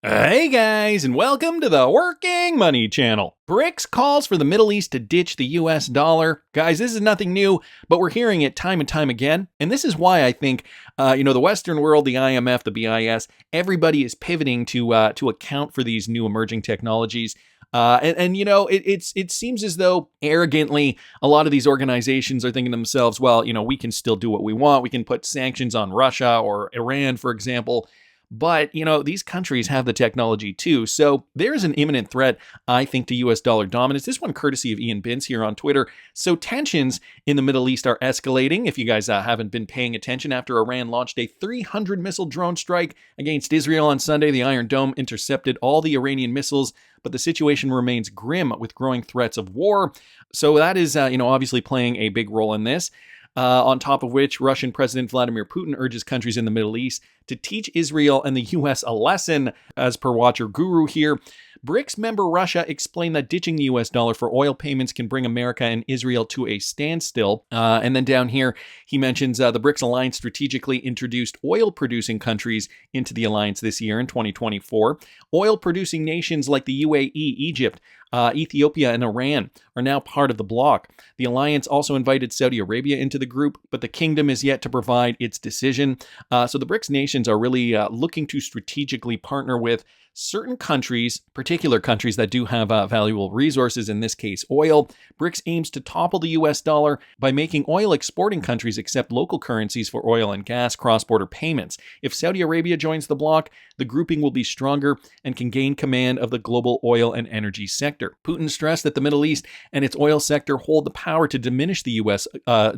Hey guys, and welcome to the Working Money Channel. BRICS calls for the Middle East to ditch the US dollar. Guys, this is nothing new, but we're hearing it time and time again. And this is why I think, the Western world, the IMF, the BIS, everybody is pivoting to account for these new emerging technologies. It seems as though arrogantly, a lot of these organizations are thinking to themselves, well, we can still do what we want. We can put sanctions on Russia or Iran, for example. But, these countries have the technology too. So there's an imminent threat, I think, to US dollar dominance. This one courtesy of Ian Binns here on Twitter. So tensions in the Middle East are escalating. If you guys haven't been paying attention, after Iran launched a 300 missile drone strike against Israel on Sunday, the Iron Dome intercepted all the Iranian missiles. But the situation remains grim with growing threats of war. So that is, obviously playing a big role in this. On top of which, Russian President Vladimir Putin urges countries in the Middle East to teach Israel and the U.S. a lesson, as per Watcher Guru here. BRICS member Russia explained that ditching the U.S. dollar for oil payments can bring America and Israel to a standstill. And then down here, he mentions the BRICS alliance strategically introduced oil-producing countries into the alliance this year in 2024. Oil-producing nations like the UAE, Egypt, Ethiopia, and Iran are now part of the bloc. The alliance also invited Saudi Arabia into the group, but the kingdom is yet to provide its decision. So the BRICS nations are really looking to strategically partner with certain countries, particular countries that do have valuable resources, in this case oil. BRICS aims to topple the US dollar by making oil exporting countries accept local currencies for oil and gas cross-border payments. If Saudi Arabia joins the bloc, the grouping will be stronger and can gain command of the global oil and energy sector. Putin stressed that the Middle East and its oil sector hold the power to diminish the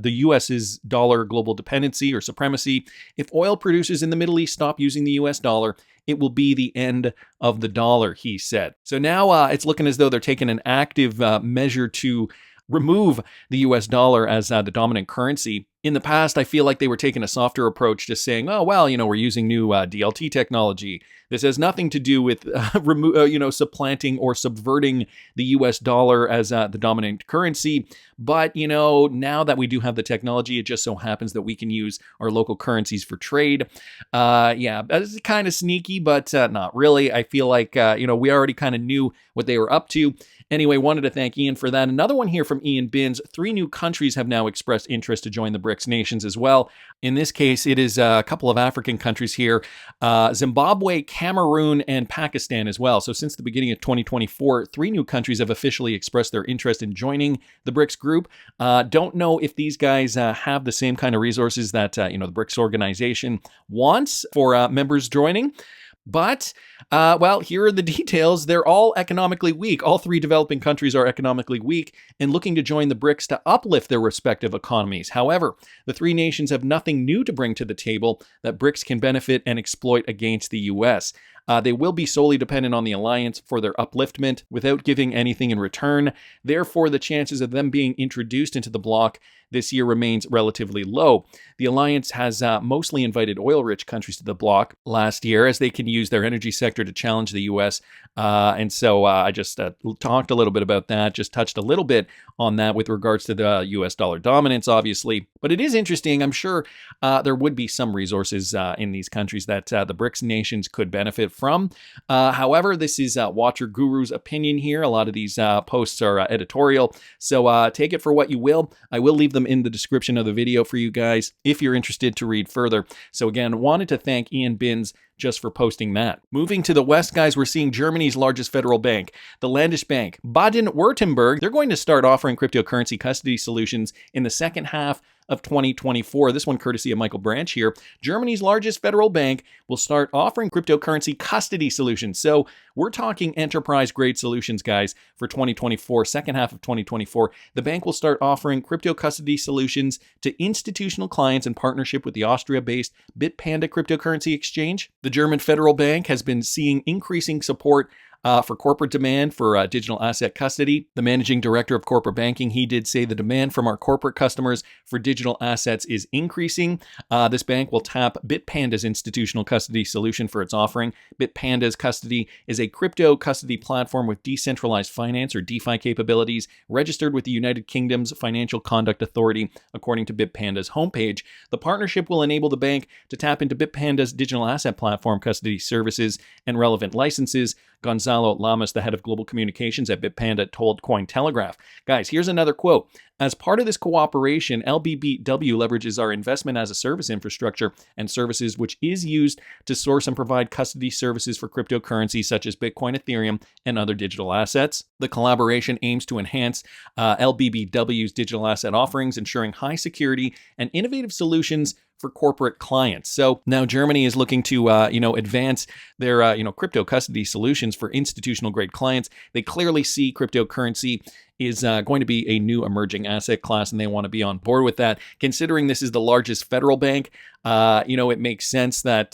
US's dollar global dependency or supremacy. If oil producers in the Middle East stop using the US dollar, it will be the end of the dollar, he said. So now it's looking as though they're taking an active measure to remove the US dollar as the dominant currency. In the past, I feel like they were taking a softer approach, just saying, oh, well, we're using new DLT technology. This has nothing to do with supplanting or subverting the US dollar as the dominant currency. But, now that we do have the technology, it just so happens that we can use our local currencies for trade. That's kind of sneaky, but not really. I feel like, we already kind of knew what they were up to. Anyway, wanted to thank Ian for that. Another one here from Ian Binns. 3 new countries have now expressed interest to join the BRICS nations as well. In this case, it is a couple of African countries here, Zimbabwe, Cameroon, and Pakistan as well. So since the beginning of 2024, 3 new countries have officially expressed their interest in joining the BRICS group. Don't know if these guys have the same kind of resources that, the BRICS organization wants for members joining. But, here are the details. They're all economically weak. All 3 developing countries are economically weak and looking to join the BRICS to uplift their respective economies. However, the 3 nations have nothing new to bring to the table that BRICS can benefit and exploit against the U.S. They will be solely dependent on the alliance for their upliftment without giving anything in return. Therefore, the chances of them being introduced into the bloc this year remains relatively low. The alliance has mostly invited oil-rich countries to the bloc last year as they can use their energy sector to challenge the U.S. And so I just talked a little bit about that, just touched a little bit on that with regards to the U.S. dollar dominance, obviously. But it is interesting. I'm sure there would be some resources in these countries that the BRICS nations could benefit from. However, this is Watcher Guru's opinion here. A lot of these posts are editorial, so take it for what you will. I will leave them in the description of the video for you guys if you're interested to read further. So again, wanted to thank Ian Binns just for posting that. Moving to the west, guys, we're seeing Germany's largest federal bank, the Landesbank Baden-Württemberg. They're going to start offering cryptocurrency custody solutions in the second half of 2024. This one courtesy of Michael Branch here. Germany's largest federal bank will start offering cryptocurrency custody solutions. So we're talking enterprise-grade solutions, guys, for 2024, second half of 2024. The bank will start offering crypto custody solutions to institutional clients in partnership with the Austria-based Bitpanda cryptocurrency exchange. The German Federal Bank has been seeing increasing support for corporate demand for digital asset custody. The managing director of corporate banking, he did say the demand from our corporate customers for digital assets is increasing. This bank will tap Bitpanda's institutional custody solution for its offering. Bitpanda's custody is a crypto custody platform with decentralized finance or DeFi capabilities, registered with the United Kingdom's Financial Conduct Authority, according to Bitpanda's homepage. The partnership will enable the bank to tap into Bitpanda's digital asset platform custody services and relevant licenses. Gonzalo Lamas, the head of global communications at Bitpanda, told Cointelegraph. Guys, here's another quote. As part of this cooperation, LBBW leverages our investment as a service infrastructure and services, which is used to source and provide custody services for cryptocurrencies such as Bitcoin, Ethereum, and other digital assets. The collaboration aims to enhance LBBW's digital asset offerings, ensuring high security and innovative solutions for corporate clients. So now Germany is looking to, advance their, crypto custody solutions for institutional grade clients. They clearly see cryptocurrency is going to be a new emerging asset class, and they want to be on board with that. Considering this is the largest federal bank, it makes sense that,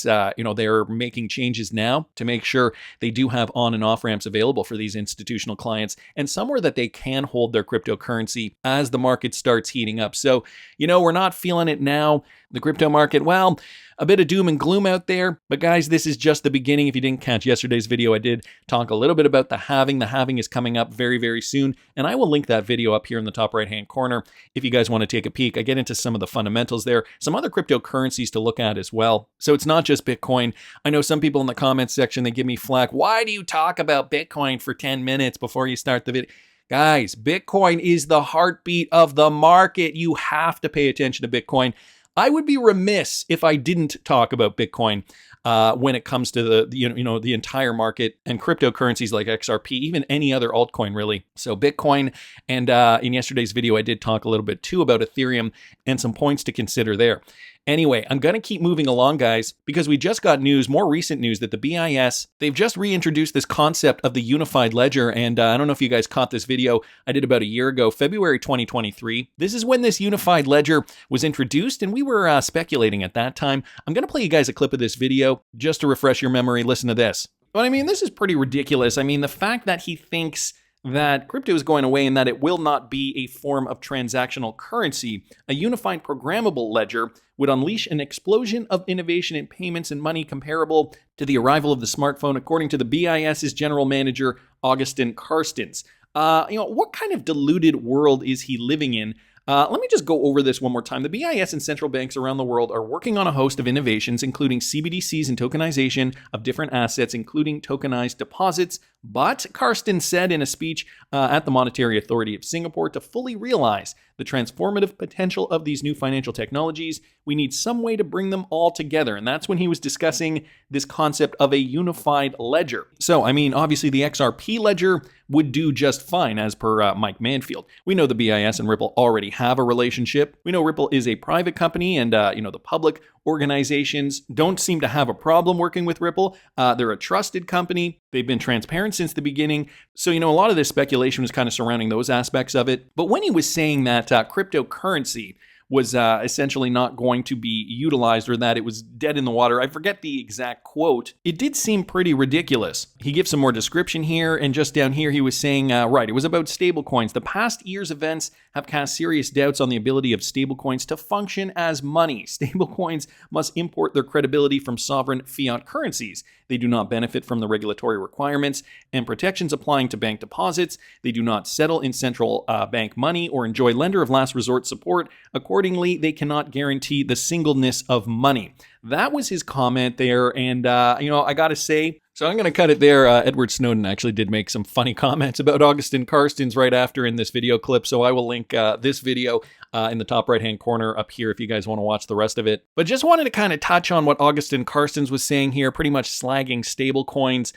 they're making changes now to make sure they do have on and off ramps available for these institutional clients and somewhere that they can hold their cryptocurrency as the market starts heating up. So, we're not feeling it now. The crypto market, well, a bit of doom and gloom out there. But guys, this is just the beginning. If you didn't catch yesterday's video, I did talk a little bit about the halving. The halving is coming up very, very soon. And I will link that video up here in the top right-hand corner if you guys want to take a peek. I get into some of the fundamentals there, some other cryptocurrencies to look at as well. So it's not just Bitcoin. I know some people in the comments section, they give me flack. Why do you talk about Bitcoin for 10 minutes before you start the video? Guys, Bitcoin is the heartbeat of the market. You have to pay attention to Bitcoin. I would be remiss if I didn't talk about Bitcoin when it comes to the entire market and cryptocurrencies like XRP, even any other altcoin really. So Bitcoin, and in yesterday's video, I did talk a little bit too about Ethereum and some points to consider there. Anyway, I'm going to keep moving along, guys, because we just got news, more recent news, that the BIS, they've just reintroduced this concept of the unified ledger. And I don't know if you guys caught this video I did about a year ago, February 2023. This is when this unified ledger was introduced, and we were speculating at that time. I'm going to play you guys a clip of this video just to refresh your memory. Listen to this. But I mean, this is pretty ridiculous. I mean, the fact that he thinks that crypto is going away and that it will not be a form of transactional currency, a unified programmable ledger would unleash an explosion of innovation in payments and money comparable to the arrival of the smartphone, according to the BIS's general manager, Augustin Carstens. What kind of diluted world is he living in? Let me just go over this one more time. The BIS and central banks around the world are working on a host of innovations, including CBDCs and tokenization of different assets, including tokenized deposits. But Carstens said in a speech at the Monetary Authority of Singapore, to fully realize the transformative potential of these new financial technologies, we need some way to bring them all together. And that's when he was discussing this concept of a unified ledger. So, I mean, obviously the XRP ledger would do just fine, as per Mike Manfield. We know the BIS and Ripple already have a relationship. We know Ripple is a private company, and the public organizations don't seem to have a problem working with Ripple. They're a trusted company. They've been transparent since the beginning. So, a lot of this speculation was kind of surrounding those aspects of it. But when he was saying that cryptocurrency was essentially not going to be utilized, or that it was dead in the water, I forget the exact quote, it did seem pretty ridiculous. He gives some more description here, and just down here he was saying, it was about stablecoins. The past year's events have cast serious doubts on the ability of stablecoins to function as money. Stablecoins must import their credibility from sovereign fiat currencies. They do not benefit from the regulatory requirements and protections applying to bank deposits. They do not settle in central bank money or enjoy lender of last resort support. Accordingly, they cannot guarantee the singleness of money. That was his comment there. And, I got to say, so I'm going to cut it there. Edward Snowden actually did make some funny comments about Augustin Carstens right after in this video clip. So I will link this video in the top right-hand corner up here if you guys want to watch the rest of it. But just wanted to kind of touch on what Augustin Carstens was saying here, pretty much slagging stablecoins.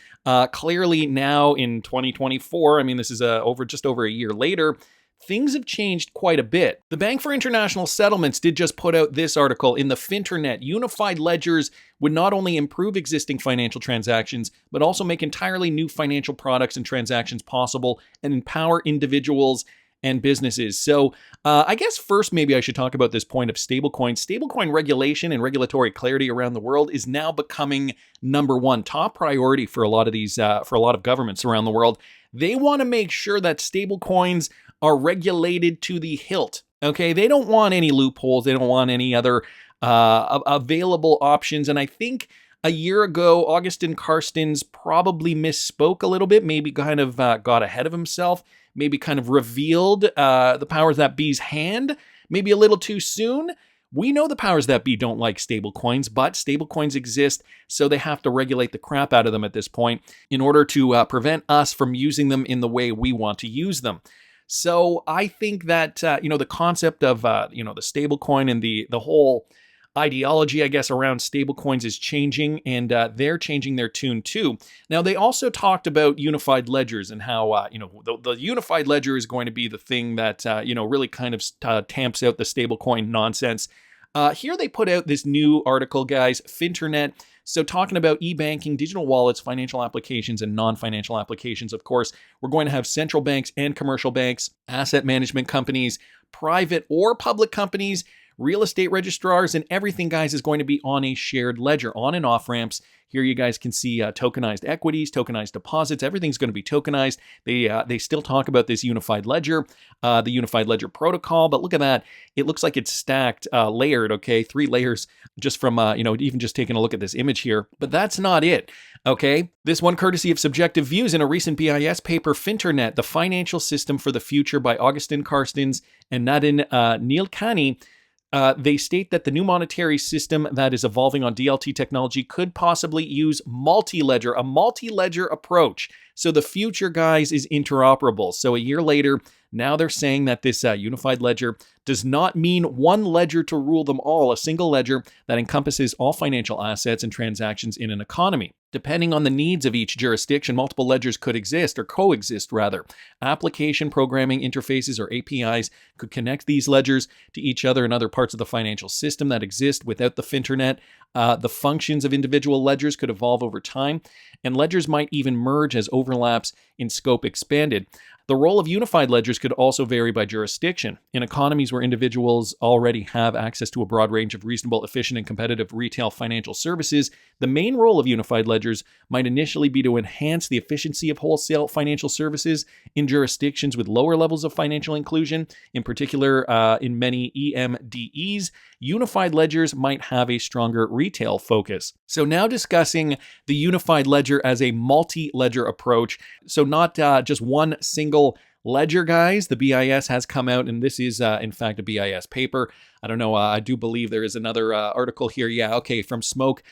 Clearly now in 2024, I mean, this is just over a year later, things have changed quite a bit. The Bank for International Settlements did just put out this article in the Finternet. Unified ledgers would not only improve existing financial transactions, but also make entirely new financial products and transactions possible and empower individuals and businesses. So I guess first maybe I should talk about this point of stablecoins. Stablecoin regulation and regulatory clarity around the world is now becoming number one top priority for a lot of these for a lot of governments around the world. They want to make sure that stablecoins are regulated to the hilt. Okay, they don't want any loopholes. They don't want any other available options. And I think a year ago, Augustin Carstens probably misspoke a little bit, maybe kind of got ahead of himself, maybe kind of revealed the powers that be's hand, maybe a little too soon. We know the powers that be don't like stablecoins, but stablecoins exist, so they have to regulate the crap out of them at this point in order to prevent us from using them in the way we want to use them. So I think that, the concept of, the stablecoin and the whole ideology, I guess, around stablecoins is changing, and they're changing their tune too. Now, they also talked about unified ledgers and how, the unified ledger is going to be the thing that, really kind of tamps out the stablecoin nonsense. Here they put out this new article, guys, Finternet. So talking about e-banking, digital wallets, financial applications, and non-financial applications, of course, we're going to have central banks and commercial banks, asset management companies, private or public companies, real estate registrars, and everything, guys, is going to be on a shared ledger, on and off ramps. Here you guys can see tokenized equities, tokenized deposits. Everything's going to be tokenized. They still talk about this unified ledger, the unified ledger protocol. But look at that. It looks like it's stacked, layered, okay? 3 layers just from, even just taking a look at this image here. But that's not it, okay? This one courtesy of Subjective Views in a recent BIS paper, Finternet, the Financial System for the Future by Augustin Carstens and Nadine Neelkhani. They state that the new monetary system that is evolving on DLT technology could possibly use multi-ledger, a multi-ledger approach. So the future, guys, is interoperable. So a year later, now they're saying that this unified ledger does not mean one ledger to rule them all, a single ledger that encompasses all financial assets and transactions in an economy. Depending on the needs of each jurisdiction, multiple ledgers could exist, or coexist rather. Application programming interfaces, or APIs, could connect these ledgers to each other and other parts of the financial system that exist without the Finternet. The functions of individual ledgers could evolve over time, and ledgers might even merge as overlaps in scope expanded. The role of unified ledgers could also vary by jurisdiction. In economies where individuals already have access to a broad range of reasonable, efficient, and competitive retail financial services, the main role of unified ledgers might initially be to enhance the efficiency of wholesale financial services. In jurisdictions with lower levels of financial inclusion, in particular in many EMDEs, unified ledgers might have a stronger retail focus. So now discussing the unified ledger as a multi-ledger approach. So not just one single ledger, guys. The BIS has come out, and this is in fact a BIS paper. I don't know. I do believe there is another article here. Yeah, okay, from Smoke.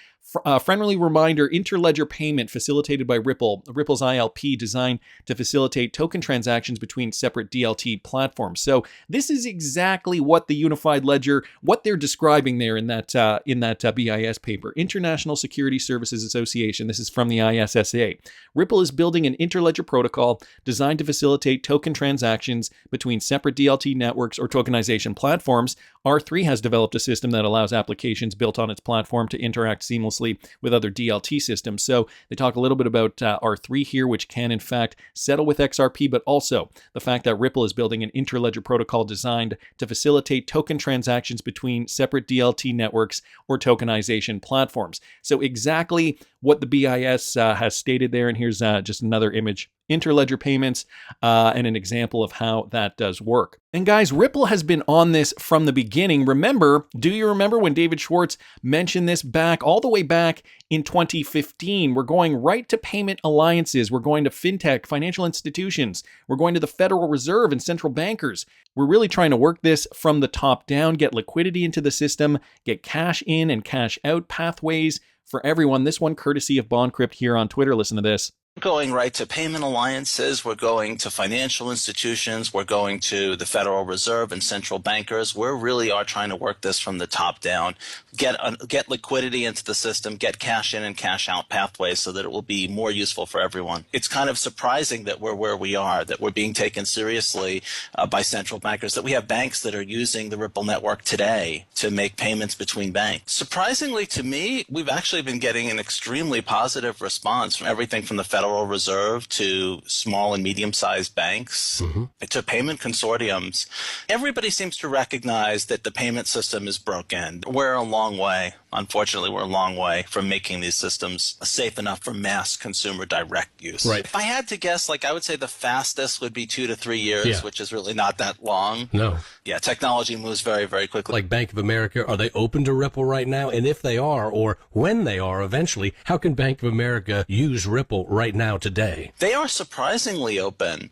Friendly reminder, interledger payment facilitated by Ripple. Ripple's ILP designed to facilitate token transactions between separate DLT platforms. So this is exactly what the unified ledger, what they're describing there in that BIS paper. International Security Services Association. This is from the ISSA. Ripple is building an interledger protocol designed to facilitate token transactions between separate DLT networks or tokenization platforms. R3 has developed a system that allows applications built on its platform to interact seamlessly with other DLT systems. So they talk a little bit about R3 here, which can in fact settle with XRP, but also the fact that Ripple is building an interledger protocol designed to facilitate token transactions between separate DLT networks or tokenization platforms. So exactly what the BIS has stated there, and here's just another image. Interledger payments, and an example of how that does work. And guys, Ripple has been on this from the beginning. Do you remember when David Schwartz mentioned this all the way back in 2015? We're going right to payment alliances. We're going to fintech, financial institutions. We're going to the Federal Reserve and central bankers. We're really trying to work this from the top down, get liquidity into the system, get cash in and cash out pathways for everyone. This one courtesy of BondCrypt here on Twitter. Listen to this. Going right to payment alliances, we're going to financial institutions, we're going to the Federal Reserve and central bankers. We really are trying to work this from the top down, get liquidity into the system, get cash in and cash out pathways so that it will be more useful for everyone. It's kind of surprising that we're where we are, that we're being taken seriously by central bankers, that we have banks that are using the Ripple network today to make payments between banks. Surprisingly to me, we've actually been getting an extremely positive response from everything from the Federal Federal Reserve to small and medium-sized banks to payment consortiums, everybody seems to recognize that the payment system is broken. We're a long way. Unfortunately, we're a long way from making these systems safe enough for mass consumer direct use. Right. If I had to guess, I would say the fastest would be 2 to 3 years, which is really not that long. No. Yeah, technology moves very, very quickly. Like Bank of America, are they open to Ripple right now? And if they are, or when they are eventually, how can Bank of America use Ripple right now today? They are surprisingly open.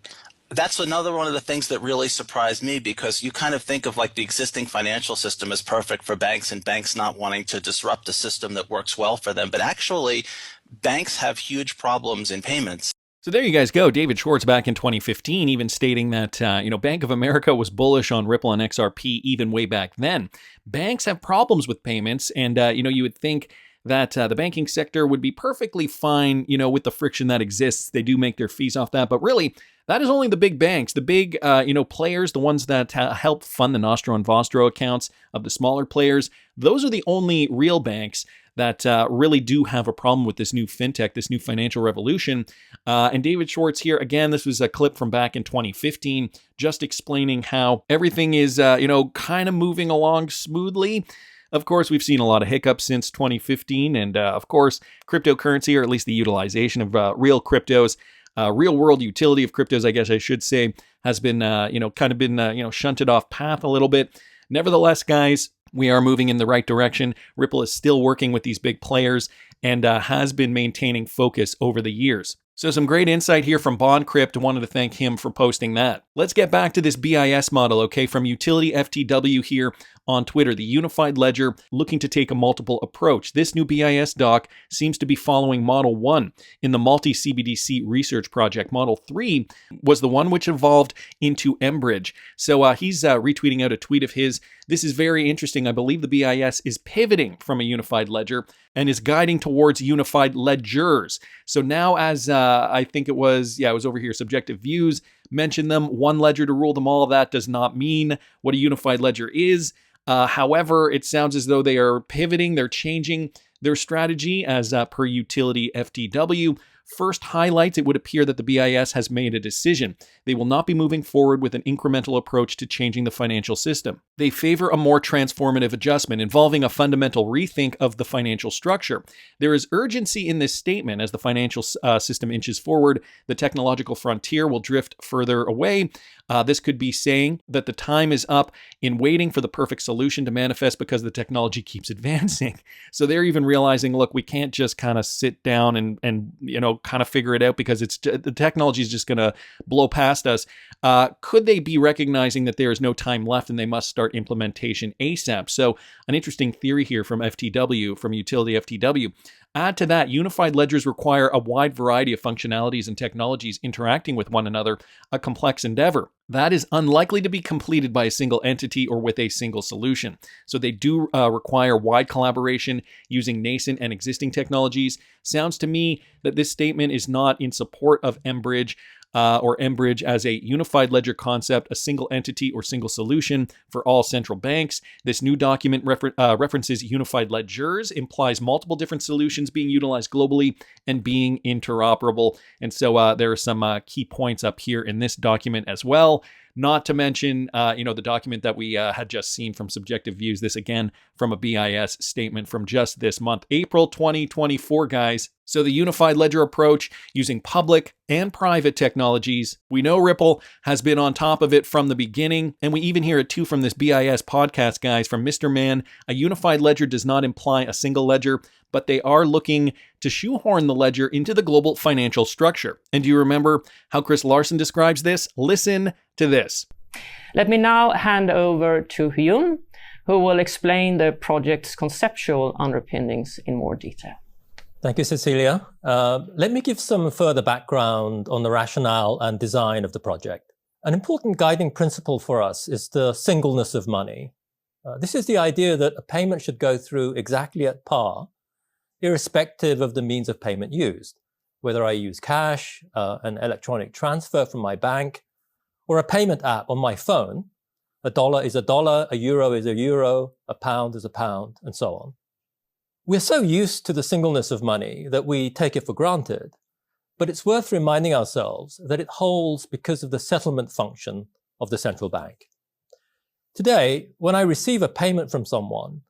That's another one of the things that really surprised me, because you kind of think of the existing financial system as perfect for banks and banks not wanting to disrupt a system that works well for them. But actually, banks have huge problems in payments. So there you guys go. David Schwartz back in 2015 even stating that, Bank of America was bullish on Ripple and XRP even way back then. Banks have problems with payments, and, you would think that the banking sector would be perfectly fine, with the friction that exists. They do make their fees off that, but really, that is only the big banks, the big, players, the ones that help fund the Nostro and Vostro accounts of the smaller players. Those are the only real banks that really do have a problem with this new fintech, this new financial revolution. And David Schwartz here, again, this was a clip from back in 2015, just explaining how everything is, kind of moving along smoothly. Of course, we've seen a lot of hiccups since 2015, and of course, cryptocurrency, or at least the utilization of real cryptos, real world utility of cryptos, I guess I should say, has been, shunted off path a little bit. Nevertheless, guys, we are moving in the right direction. Ripple is still working with these big players and has been maintaining focus over the years. So some great insight here from BondCrypt. Wanted to thank him for posting that. Let's get back to this BIS model, okay? From Utility FTW here on Twitter, the Unified Ledger looking to take a multiple approach. This new BIS doc seems to be following Model 1 in the multi-CBDC research project. Model 3 was the one which evolved into mBridge. So he's retweeting out a tweet of his. This is very interesting. I believe the BIS is pivoting from a unified ledger and is guiding towards unified ledgers. So now, as I think it was over here, Subjective Views mentioned them, one ledger to rule them all. That does not mean what a unified ledger is. However, it sounds as though they are pivoting, they're changing their strategy as per Utility FTW. First highlights, it would appear that the BIS has made a decision. They will not be moving forward with an incremental approach to changing the financial system. They favor a more transformative adjustment involving a fundamental rethink of the financial structure. There is urgency in this statement as the financial system inches forward. The technological frontier will drift further away. This could be saying that the time is up in waiting for the perfect solution to manifest because the technology keeps advancing. So they're even realizing, look, we can't just kind of sit down and kind of figure it out because the technology is just going to blow past us. Could they be recognizing that there is no time left and they must start implementation ASAP? So an interesting theory here from FTW, from Utility FTW. Add to that, unified ledgers require a wide variety of functionalities and technologies interacting with one another, a complex endeavor. That is unlikely to be completed by a single entity or with a single solution. So they do require wide collaboration using nascent and existing technologies. Sounds to me that this statement is not in support of mBridge or mBridge as a unified ledger concept, a single entity or single solution for all central banks. This new document references unified ledgers, implies multiple different solutions being utilized globally and being interoperable. And so there are some key points up here in this document as well. Not to mention, the document that we had just seen from Subjective Views. This again from a BIS statement from just this month, April 2024, guys. So the unified ledger approach using public and private technologies. We know Ripple has been on top of it from the beginning, and we even hear it too from this BIS podcast, guys, from Mr. Man. A unified ledger does not imply a single ledger, but they are looking to shoehorn the ledger into the global financial structure. And do you remember how Chris Larsen describes this? Listen to this. Let me now hand over to Hyun, who will explain the project's conceptual underpinnings in more detail. Thank you, Cecilia. Let me give some further background on the rationale and design of the project. An important guiding principle for us is the singleness of money. This is the idea that a payment should go through exactly at par, irrespective of the means of payment used, whether I use cash, an electronic transfer from my bank, or a payment app on my phone. A dollar is a dollar, a euro is a euro, a pound is a pound, and so on. We're so used to the singleness of money that we take it for granted. but it's worth reminding ourselves that it holds because of the settlement function of the central bank. Today, when I receive a payment from someone,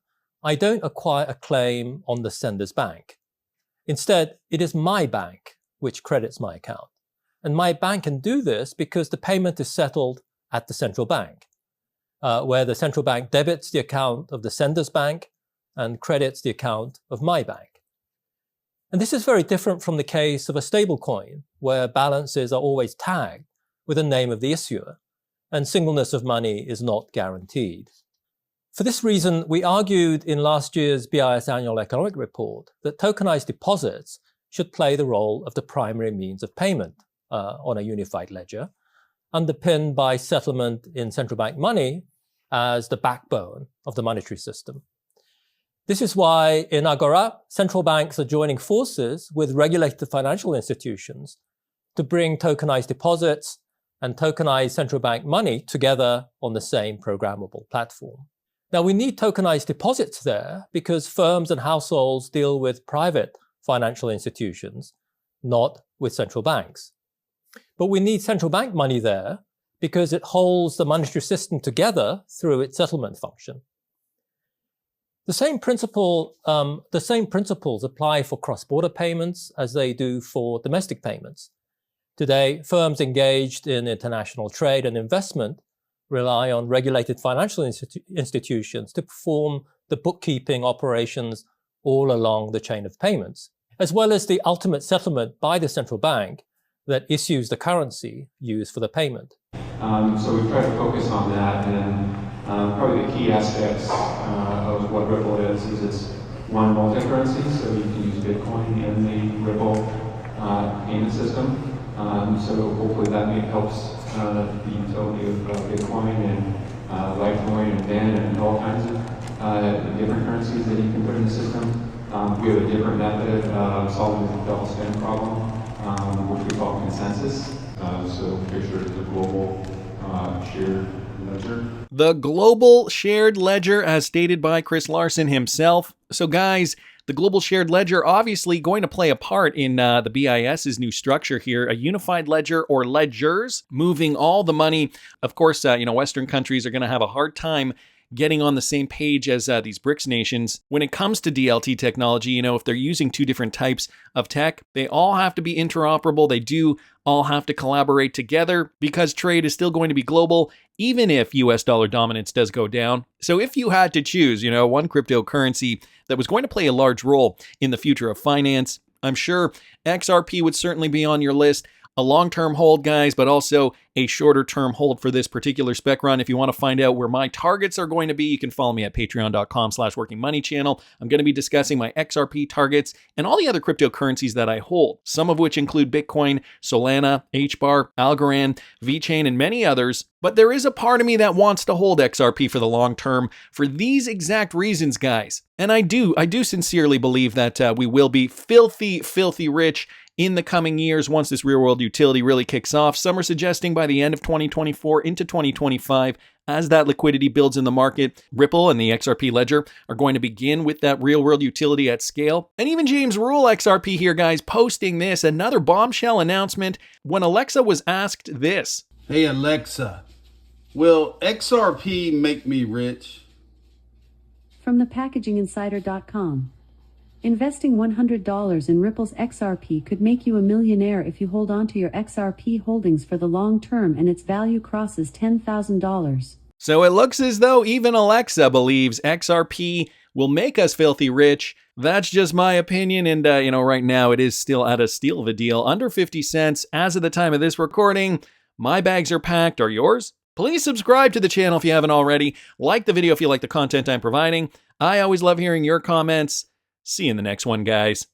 I don't acquire a claim on the sender's bank. Instead, it is my bank which credits my account. And my bank can do this because the payment is settled at the central bank, where the central bank debits the account of the sender's bank and credits the account of my bank. And this is very different from the case of a stablecoin, where balances are always tagged with the name of the issuer, and singleness of money is not guaranteed. For this reason, we argued in last year's BIS annual economic report that tokenized deposits should play the role of the primary means of payment on a unified ledger, underpinned by settlement in central bank money as the backbone of the monetary system. This is why in Agora, central banks are joining forces with regulated financial institutions to bring tokenized deposits and tokenized central bank money together on the same programmable platform. Now, we need tokenized deposits there because firms and households deal with private financial institutions, not with central banks. But we need central bank money there because it holds the monetary system together through its settlement function. The same principles apply for cross-border payments as they do for domestic payments. Today, firms engaged in international trade and investment rely on regulated financial institutions to perform the bookkeeping operations all along the chain of payments, as well as the ultimate settlement by the central bank that issues the currency used for the payment. So we try to focus on that, and probably the key aspects of what Ripple is it's one, multi-currency, so you can use Bitcoin in the Ripple payment system. So hopefully that helps the utility of Bitcoin and Litecoin and BEN and all kinds of different currencies that you can put in the system. We have a different method of solving the double spend problem, which we call consensus. So picture the global shared ledger. The global shared ledger, as stated by Chris Larsen himself. So guys, the global shared ledger obviously going to play a part in the BIS's new structure here, a unified ledger or ledgers, moving all the money. Of course, Western countries are going to have a hard time getting on the same page as these BRICS nations. When it comes to DLT technology, if they're using two different types of tech, they all have to be interoperable. They do all have to collaborate together because trade is still going to be global, even if US dollar dominance does go down. So if you had to choose, one cryptocurrency that was going to play a large role in the future of finance, I'm sure XRP would certainly be on your list. A long-term hold, guys, but also a shorter-term hold for this particular spec run. If you want to find out where my targets are going to be, you can follow me at patreon.com/workingmoneychannel. I'm going to be discussing my XRP targets and all the other cryptocurrencies that I hold, some of which include Bitcoin, Solana, HBAR, Algorand, VeChain, and many others. But there is a part of me that wants to hold XRP for the long term for these exact reasons, guys. And I do sincerely believe that we will be filthy, filthy rich in the coming years once this real-world utility really kicks off. Some are suggesting by the end of 2024 into 2025, as that liquidity builds in the market, Ripple and the XRP ledger are going to begin with that real-world utility at scale. And even James Rule XRP here, guys, posting this, another bombshell announcement when Alexa was asked this. Hey Alexa, will XRP make me rich? From thepackaginginsider.com. Investing $100 in Ripple's XRP could make you a millionaire if you hold on to your XRP holdings for the long term and its value crosses $10,000. So it looks as though even Alexa believes XRP will make us filthy rich. That's just my opinion, and right now it is still at a steal of a deal, under 50 cents as of the time of this recording. My bags are packed. Are yours? Please subscribe to the channel if you haven't already. Like the video if you like the content I'm providing. I always love hearing your comments. See you in the next one, guys.